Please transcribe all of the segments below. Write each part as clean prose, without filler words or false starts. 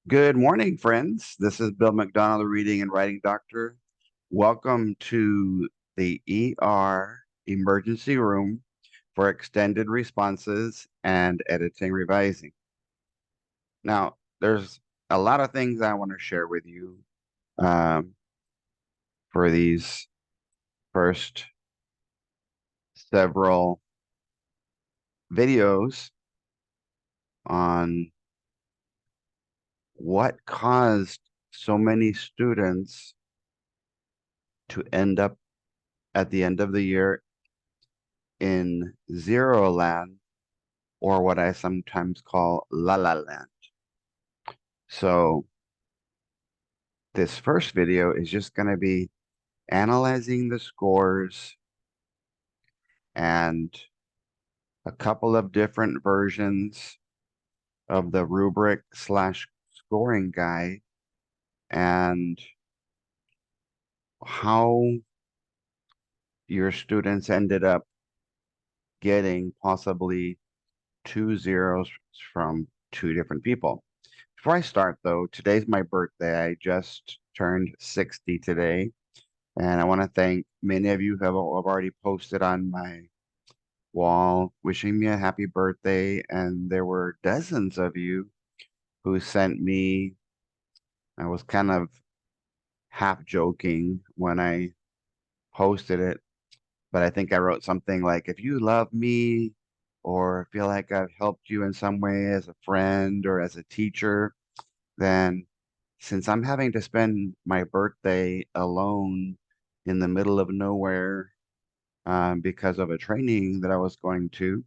Good morning, friends. This is Bill MacDonald, the Reading and Writing Doctor. Welcome to the ER Emergency Room for Extended Responses and Editing Revising. Now, there's a lot of things I want to share with you um, for these first several videos on what caused so many students to end up at the end of the year in Zero Land, or what I sometimes call La La Land. So this first video is just going to be analyzing the scores and a couple of different versions of the rubric slash scoring guide and how your students ended up getting possibly 2 zeros from two different people. Before I start, though, today's my birthday. I just turned 60 today, and I want to thank many of you who have already posted on my wall wishing me a happy birthday, and there were dozens of you who sent me. I was kind of half joking when I posted it, but I think I wrote something like, if you love me or feel like I've helped you in some way as a friend or as a teacher, then since I'm having to spend my birthday alone in the middle of nowhere because of a training that I was going to,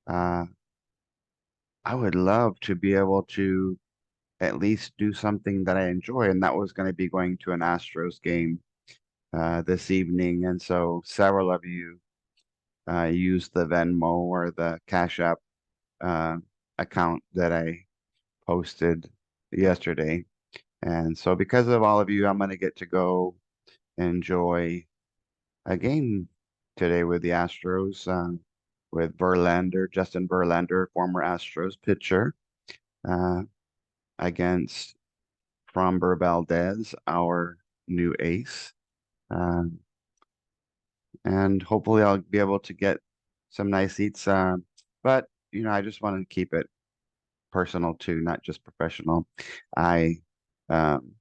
uh, I would love to be able to at least do something that I enjoy. And that was going to be going to an Astros game this evening. And so several of you used the Venmo or the Cash App uh, account that I posted yesterday. And so because of all of you, I'm going to get to go enjoy a game today with the Astros, with Verlander, Justin Verlander, former Astros pitcher, uh, against Framber Valdez, our new ace. Um, and hopefully I'll be able to get some nice eats. But, I just want to keep it personal too, not just professional. I um,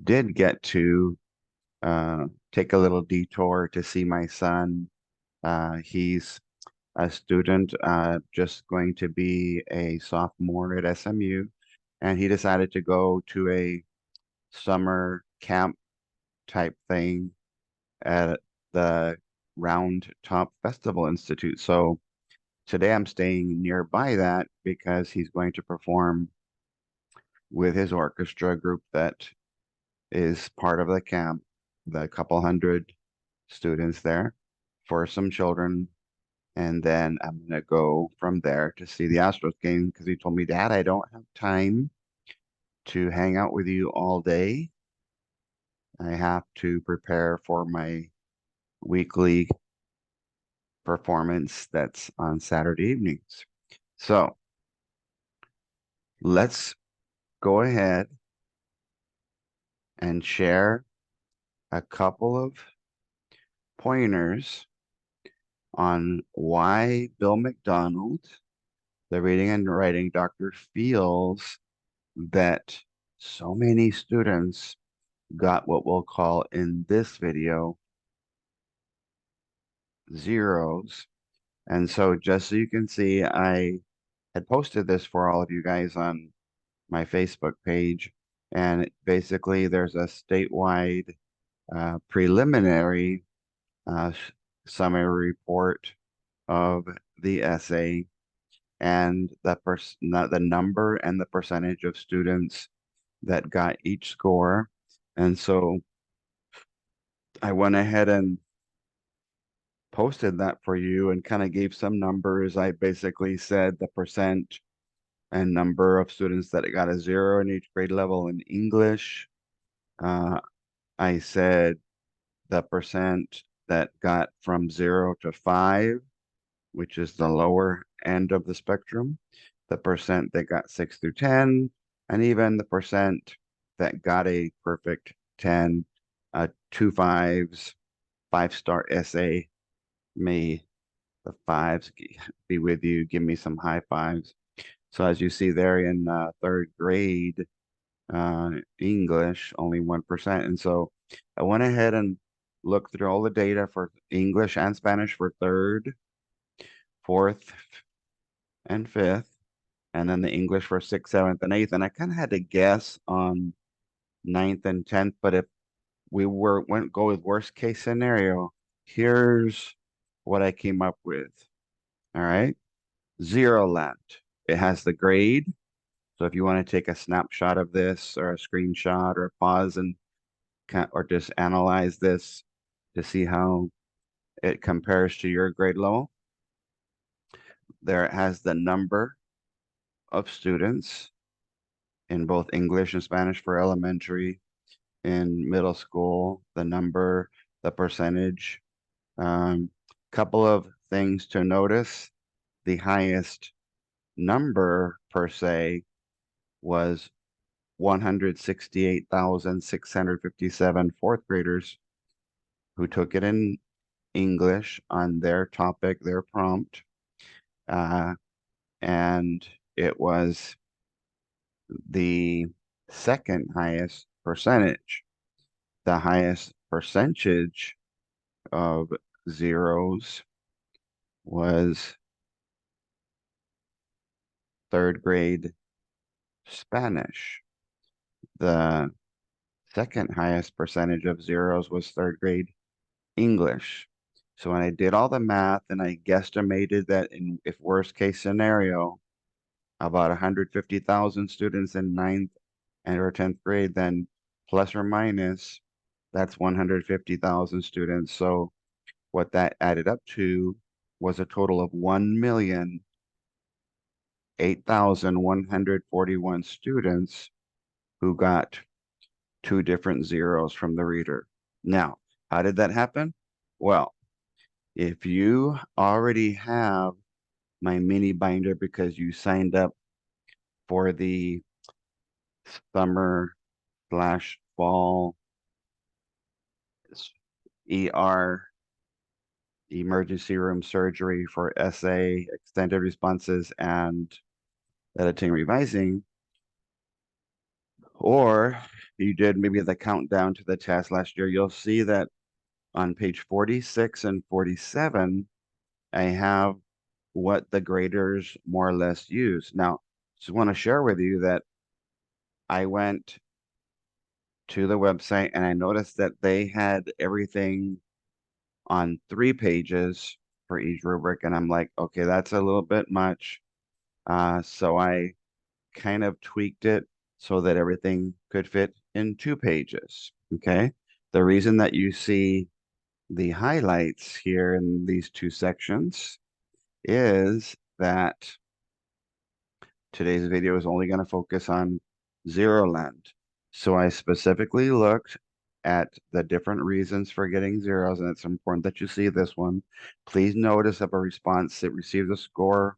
did get to take a little detour to see my son. He's a student, just going to be a sophomore at SMU, and he decided to go to a summer camp type thing at the Round Top Festival Institute. So today I'm staying nearby that because he's going to perform with his orchestra group that is part of the camp, the couple hundred students there for some children. And then I'm going to go from there to see the Astros game because he told me, Dad, I don't have time to hang out with you all day. I have to prepare for my weekly performance that's on Saturday evenings. So let's go ahead and share a couple of pointers on why Bill MacDonald, the reading and writing doctor, feels that so many students got what we'll call in this video zeros. And so just so you can see, I had posted this for all of you guys on my Facebook page. And basically, there's a statewide preliminary uh, summary report of the essay and the number and the percentage of students that got each score. And so I went ahead and posted that for you and kind of gave some numbers. I basically said the percent and number of students that got a zero in each grade level in English. I said the percent that got from 0 to 5, which is the lower end of the spectrum, the percent that got 6 through 10, and even the percent that got a perfect 10, 2 5s, 5-star essay. May the fives be with you. Give me some high fives. So as you see there in third grade English, only 1%. And so I went ahead and looked through all the data for English and Spanish for third, fourth, and fifth, and then the English for sixth, seventh, and eighth. And I kind of had to guess on ninth and 10th, but if we went go with worst case scenario, here's what I came up with. All right. Zero land. It has the grade. So if you want to take a snapshot of this or a screenshot or pause and or just analyze this to see how it compares to your grade level, there it has the number of students in both English and Spanish for elementary, in middle school, the number, the percentage. Couple of things to notice. The highest number per se was 168,657 fourth graders who took it in English on their topic, their prompt. And it was the second highest percentage. The highest percentage of zeros was third grade Spanish. The second highest percentage of zeros was third grade English. So when I did all the math and I guesstimated that if worst case scenario, about 150,000 students in ninth and or 10th grade, then plus or minus, that's 150,000 students. So what that added up to was a total of 1,008,141 students who got two different zeros from the reader. Now, how did that happen? Well, if you already have my mini binder because you signed up for the summer/fall ER emergency room surgery for essay, extended responses, and editing revising, or you did maybe the countdown to the test last year, you'll see that on page 46 and 47, I have what the graders more or less use. Now, just want to share with you that I went to the website and I noticed that they had everything on 3 pages for each rubric. And I'm like, okay, that's a little bit much. So I kind of tweaked it so that everything could fit in 2 pages. Okay. The reason that you see the highlights here in these 2 sections is that today's video is only going to focus on zero land. So I specifically looked at the different reasons for getting zeros, and it's important that you see this one. Please notice if a response that receives a score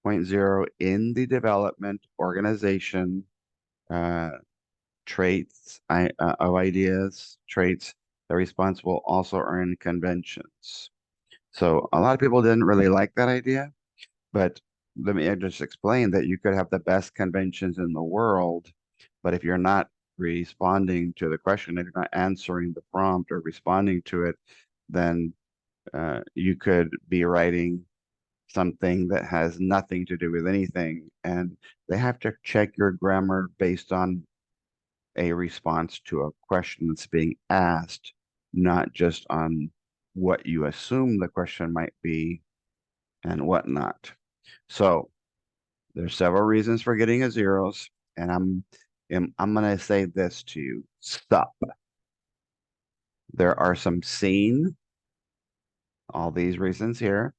0.0 in the development, organization, traits of ideas, traits, the response will also earn conventions. So a lot of people didn't really like that idea, but let me just explain that you could have the best conventions in the world, but if you're not responding to the question, if you're not answering the prompt or responding to it, then you could be writing something that has nothing to do with anything. And they have to check your grammar based on a response to a question that's being asked, not just on what you assume the question might be and whatnot. So there's several reasons for getting a zeros, and I'm gonna say this to you. Stop. There are some seen, all these reasons here.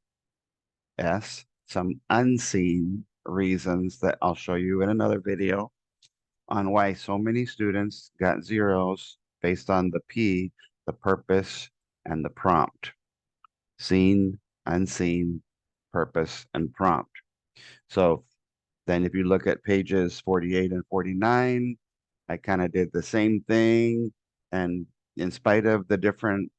S, some unseen reasons that I'll show you in another video on why so many students got zeros based on the P, the purpose, and the prompt. Seen, unseen, purpose, and prompt. So Then if you look at pages 48 and 49, I kind of did the same thing. And in spite of the different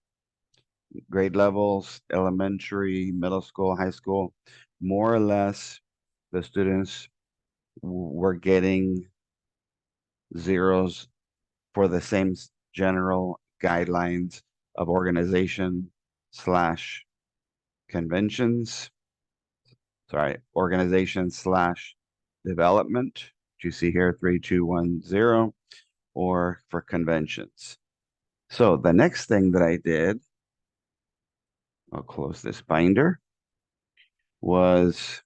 grade levels, elementary, middle school, high school, more or less the students were getting zeros for the same general guidelines of organization slash conventions, organization slash development, which you see here, 3210, or for conventions. So the next thing that I did, I'll close this binder, was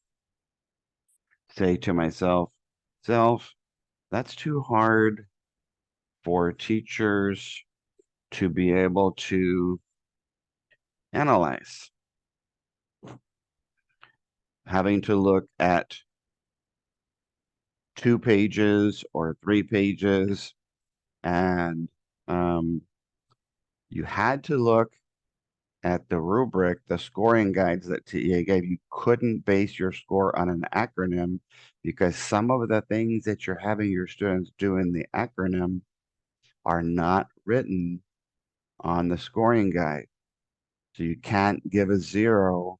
say to myself, that's too hard for teachers to be able to analyze. Having to look at 2 pages or 3 pages, and you had to look at the rubric, the scoring guides that TEA gave. You couldn't base your score on an acronym because some of the things that you're having your students do in the acronym are not written on the scoring guide. So you can't give a 0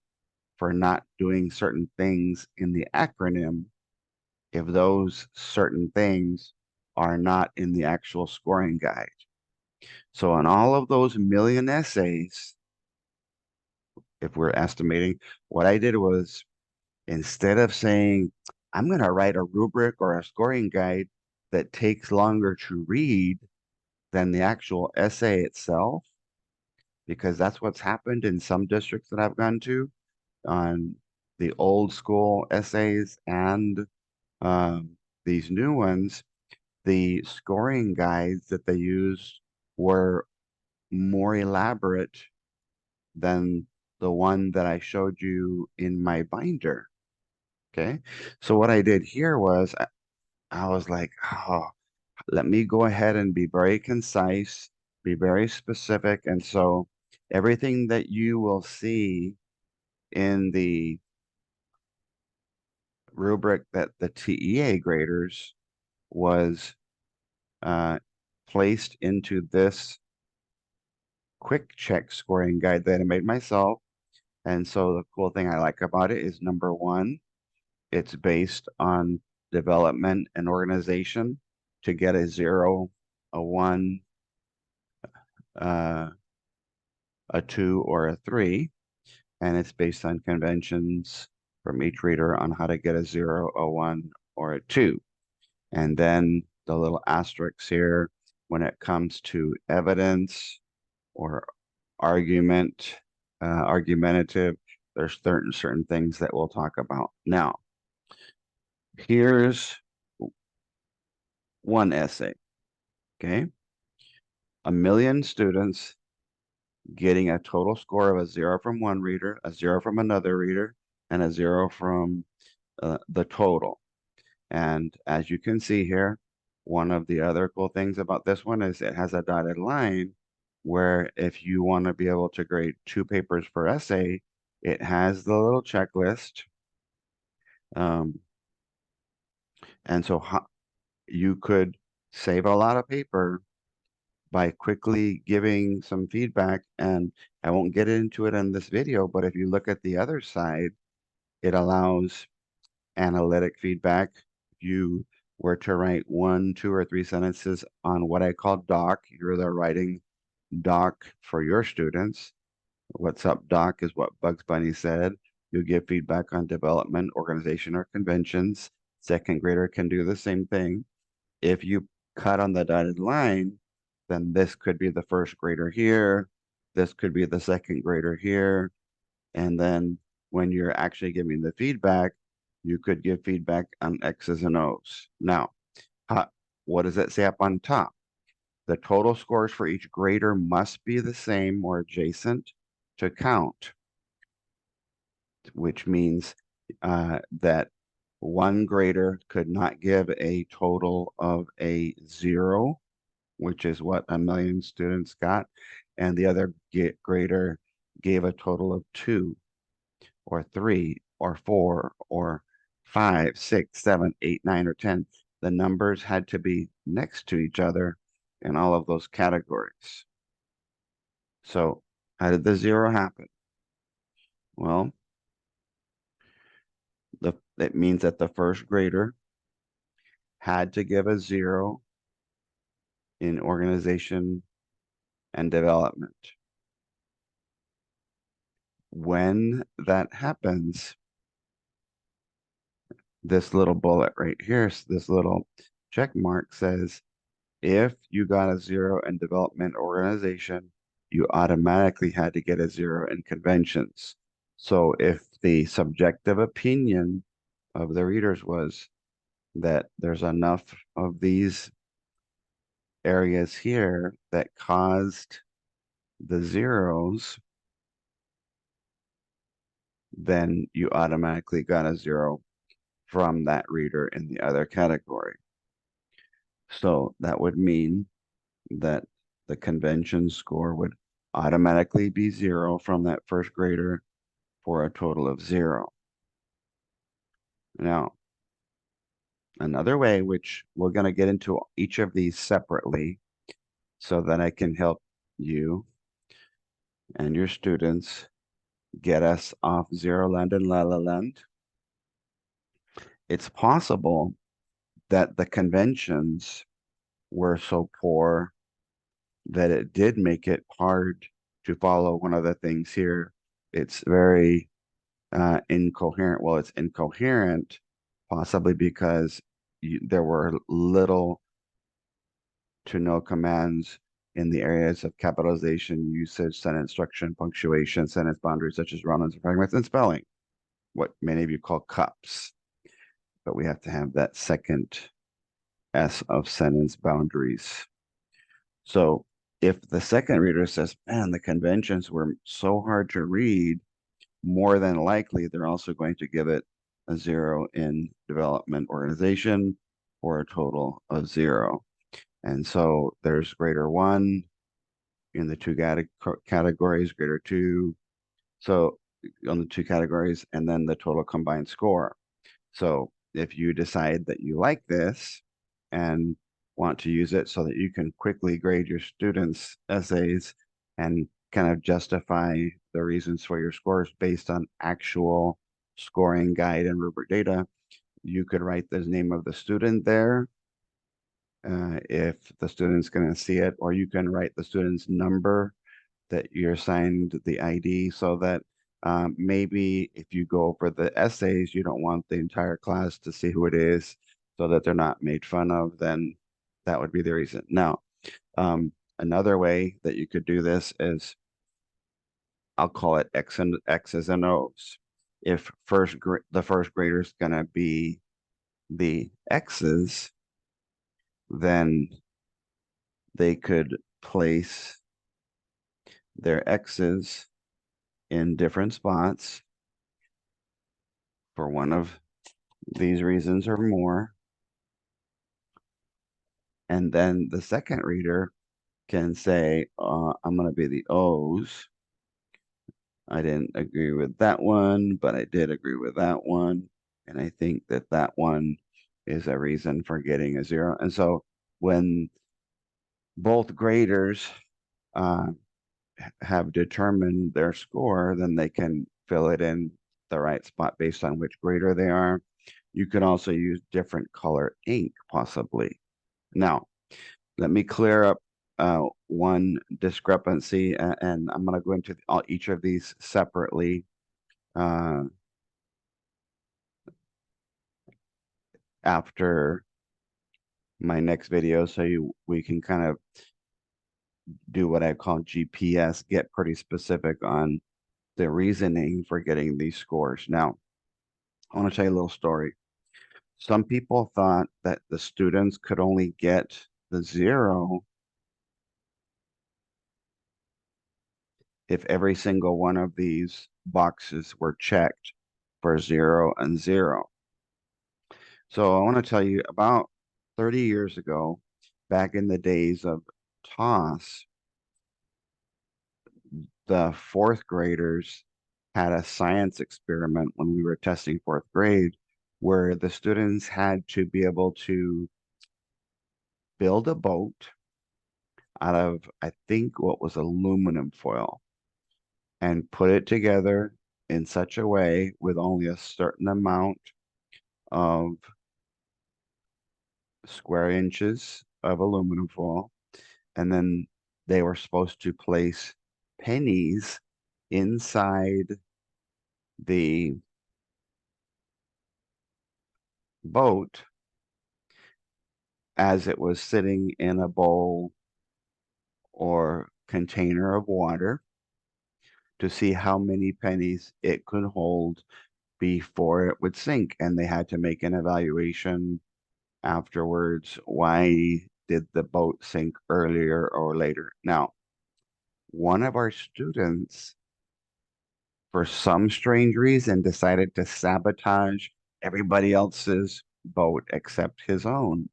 for not doing certain things in the acronym if those certain things are not in the actual scoring guide. So on all of those million essays, if we're estimating, what I did was, instead of saying, I'm going to write a rubric or a scoring guide that takes longer to read than the actual essay itself, because that's what's happened in some districts that I've gone to on the old school essays and these new ones, the scoring guides that they used were more elaborate than the one that I showed you in my binder. Okay. So what I did here was I was like, oh, let me go ahead and be very concise, be very specific. And so everything that you will see in the rubric that the TEA graders was placed into this quick check scoring guide that I made myself. And so the cool thing I like about it is, number one, it's based on development and organization to get a 0, a 1, a 2, or a 3. And it's based on conventions from each reader on how to get a 0, a 1, or a 2. And then the little asterisks here when it comes to evidence or argumentative, there's certain things that we'll talk about. Now, here's one essay, okay? 1,000,000 students getting a total score of a 0 from one reader, a 0 from another reader, and a 0 from the total. And as you can see here, one of the other cool things about this one is it has a dotted line where if you want to be able to grade 2 papers per essay, it has the little checklist. And so you could save a lot of paper by quickly giving some feedback. And I won't get into it in this video, but if you look at the other side, it allows analytic feedback. If you were to write 1, 2, or 3 sentences on what I call doc, you're the writing doc for your students. What's up, doc, is what Bugs Bunny said. You give feedback on development, organization, or conventions. Second grader can do the same thing. If you cut on the dotted line, then this could be the first grader here. This could be the second grader here. And then when you're actually giving the feedback, you could give feedback on X's and O's. Now, what does it say up on top? The total scores for each grader must be the same or adjacent to count, which means that one grader could not give a total of a 0, which is what 1,000,000 students got, and the other grader gave a total of 2 or 3 or 4 or 5, 6, 7, 8, 9, or 10. The numbers had to be next to each other in all of those categories. So how did the 0 happen? Well, it means that the first grader had to give a 0 in organization and development. When that happens, this little bullet right here, this little check mark says, if you got a 0 in development organization, you automatically had to get a 0 in conventions. So if the subjective opinion of the readers was that there's enough of these areas here that caused the zeros, then you automatically got a 0 from that reader in the other category. So that would mean that the convention score would automatically be 0 from that first grader for a total of 0. Now, another way, which we're going to get into each of these separately so that I can help you and your students get us off Zero Land and La La Land. It's possible that the conventions were so poor that it did make it hard to follow one of the things here. It's very incoherent. Well, it's incoherent, possibly because there were little to no commands in the areas of capitalization, usage, sentence structure, punctuation, sentence boundaries, such as roundings, fragments, and spelling, what many of you call cups. But we have to have that second S of sentence boundaries. So if the second reader says, man, the conventions were so hard to read, more than likely they're also going to give it a 0 in development organization for a total of 0. And so there's greater 1 in the two categories, greater 2. So on the two categories, and then the total combined score. So if you decide that you like this and want to use it so that you can quickly grade your students' essays and kind of justify the reasons for your scores based on actual scoring guide and rubric data, you could write the name of the student there if the student's going to see it, or you can write the student's number that you're assigned the ID so that maybe if you go over the essays, you don't want the entire class to see who it is so that they're not made fun of, then that would be the reason. Now, another way that you could do this is, I'll call it X's and O's. If the first grader is going to be the X's, then they could place their X's in different spots for one of these reasons or more. And then the second reader can say, I'm going to be the O's. I didn't agree with that one, but I did agree with that one. And I think that that one is a reason for getting a 0. And so when both graders have determined their score, then they can fill it in the right spot based on which grader they are. You could also use different color ink, possibly. Now, let me clear up one discrepancy, and I'm going to go into each of these separately. After my next video, so we can kind of do what I call GPS, get pretty specific on the reasoning for getting these scores. Now, I want to tell you a little story. Some people thought that the students could only get the 0 if every single one of these boxes were checked for 0 and 0. So I want to tell you, about 30 years ago, back in the days of TOS, the fourth graders had a science experiment when we were testing fourth grade where the students had to be able to build a boat out of, I think, what was aluminum foil and put it together in such a way with only a certain amount of square inches of aluminum foil. And then they were supposed to place pennies inside the boat as it was sitting in a bowl or container of water to see how many pennies it could hold before it would sink. And they had to make an evaluation afterwards. Why did the boat sink earlier or later? Now, one of our students, for some strange reason, decided to sabotage everybody else's boat except his own.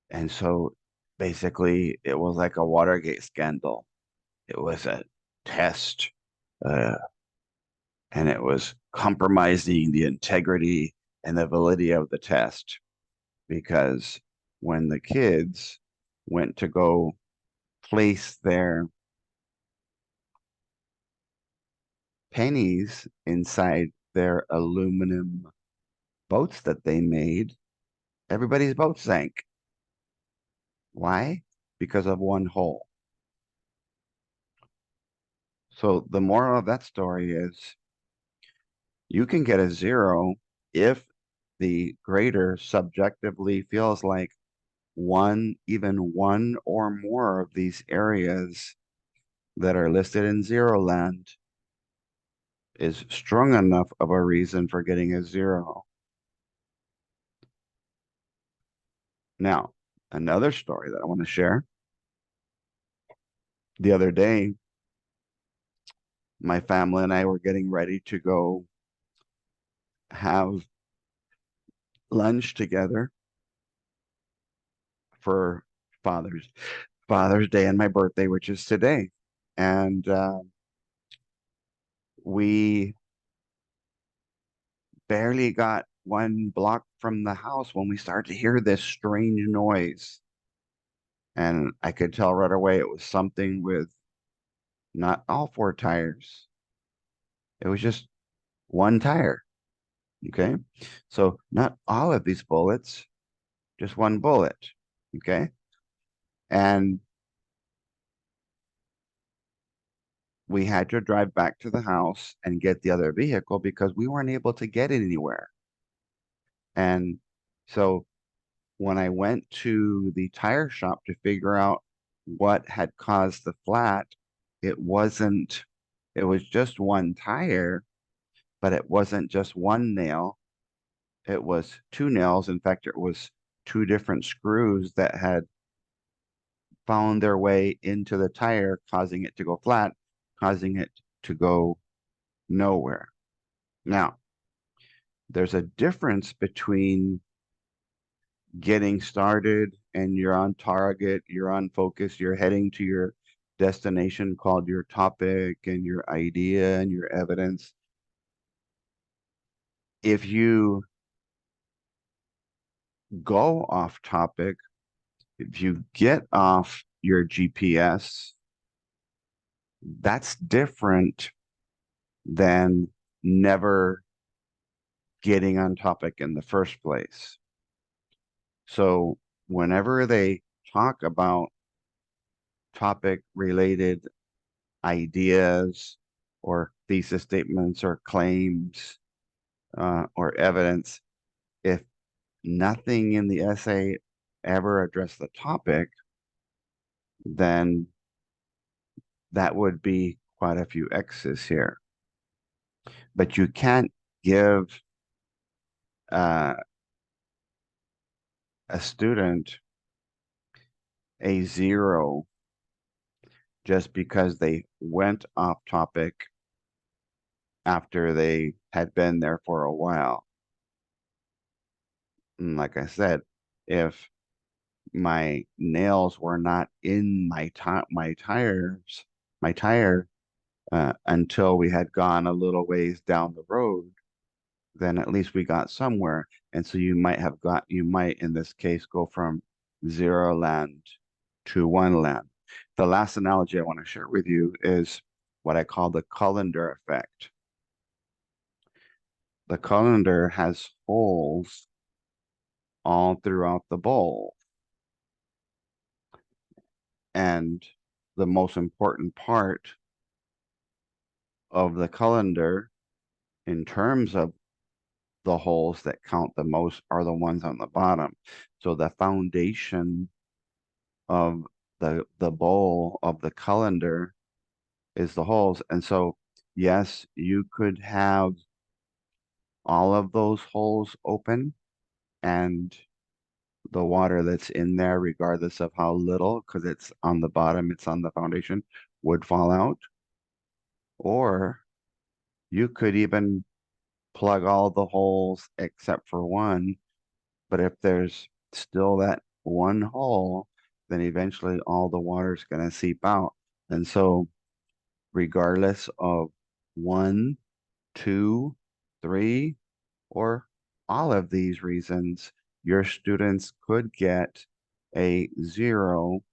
And so basically, it was like a Watergate scandal. It was a test, uh, and it was compromising the integrity and the validity of the test because when the kids went to go place their pennies inside their aluminum boats that they made, everybody's boat sank. Why? Because of one hole. So the moral of that story is you can get a 0 if the grader subjectively feels like even one or more of these areas that are listed in 0 land is strong enough of a reason for getting a 0. Now, another story that I want to share. The other day, my family and I were getting ready to go have lunch together for Father's Father's Day and my birthday, which is today. And we barely got one block from the house when we started to hear this strange noise. And I could tell right away it was something with not all 4 tires. It was just one tire. Okay. So not all of these bullets, just one bullet. Okay. And we had to drive back to the house and get the other vehicle because we weren't able to get it anywhere. And so when I went to the tire shop to figure out what had caused the flat, it wasn't, it was just one tire, but it wasn't just one nail. It was 2 nails. In fact, it was 2 different screws that had found their way into the tire, causing it to go flat, causing it to go nowhere. Now, there's a difference between getting started and you're on target, you're on focus, you're heading to your destination called your topic and your idea and your evidence. If you go off topic, if you get off your GPS, that's different than never getting on topic in the first place. So whenever they talk about topic related ideas or thesis statements or claims or evidence, if nothing in the essay ever addressed the topic, then that would be quite a few X's here. But you can't give uh, a student a 0 just because they went off topic after they had been there for a while. And like I said, if my nails were not in my tire until we had gone a little ways down the road, then at least we got somewhere. And so you might in this case go from 0 land to 1 land. The last analogy I want to share with you is what I call the colander effect. The colander has holes all throughout the bowl. And the most important part of the colander in terms of the holes that count the most are the ones on the bottom. So the foundation of the bowl of the colander is the holes. And so, yes, you could have all of those holes open and the water that's in there, regardless of how little, because it's on the bottom, it's on the foundation, would fall out. Or you could even plug all the holes except for one. But if there's still that one hole, then eventually all the water is going to seep out. And so, regardless of 1, 2, 3, or all of these reasons, your students could get a 0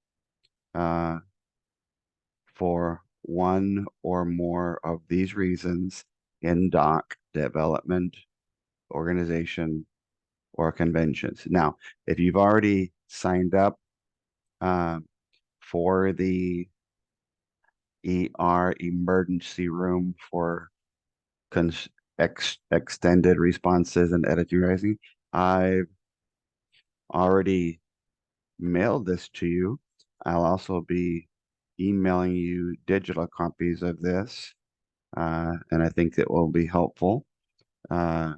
for one or more of these reasons in doc, development, organization, or conventions. Now, if you've already signed up for the ER emergency room for extended responses and editing writing, I've already mailed this to you. I'll also be emailing you digital copies of this, and I think it will be helpful. I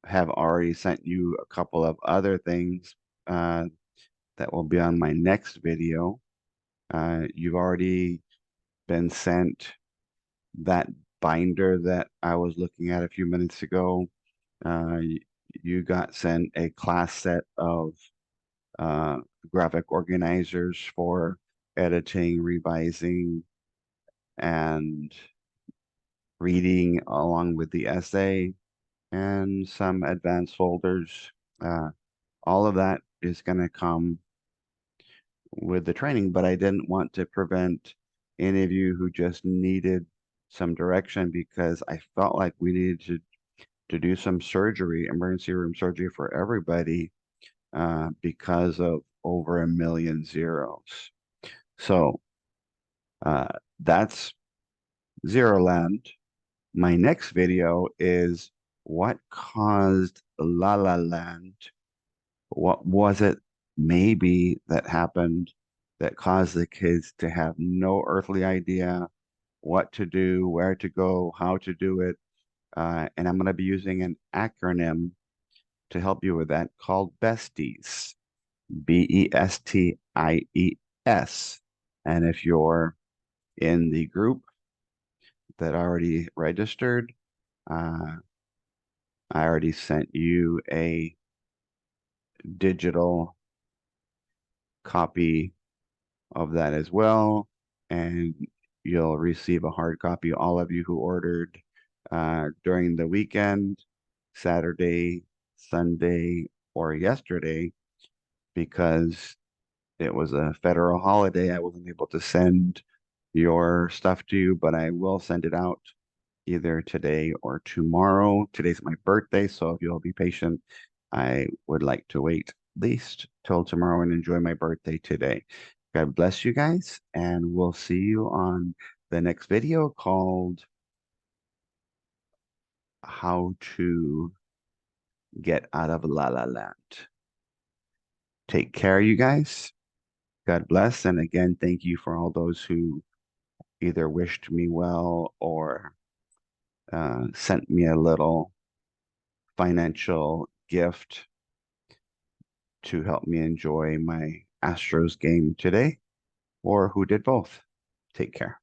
have already sent you a couple of other things that will be on my next video. You've already been sent that binder that I was looking at a few minutes ago. You got sent a class set of graphic organizers for editing, revising, and reading along with the essay, and some advanced folders. All of that is going to come with the training, but I didn't want to prevent any of you who just needed some direction, because I felt like we needed to do some surgery, emergency room surgery for everybody, because of over 1 million zeros. So that's Zero Land. My next video is what caused La La Land. What was it maybe that happened that caused the kids to have no earthly idea what to do, where to go, how to do it? And I'm going to be using an acronym to help you with that called BESTIES, BESTIES. And if you're in the group that already registered, I already sent you a digital copy of that as well, and you'll receive a hard copy, all of you who ordered during the weekend, Saturday, Sunday, or yesterday, because it was a federal holiday. I wasn't able to send your stuff to you, but I will send it out either today or tomorrow. Today's my birthday, so if you'll be patient, I would like to wait at least till tomorrow and enjoy my birthday today. God bless you guys, and we'll see you on the next video called How to Get Out of La La Land. Take care, you guys. God bless. And again, thank you for all those who either wished me well or sent me a little financial gift to help me enjoy my Astros game today, or who did both. Take care.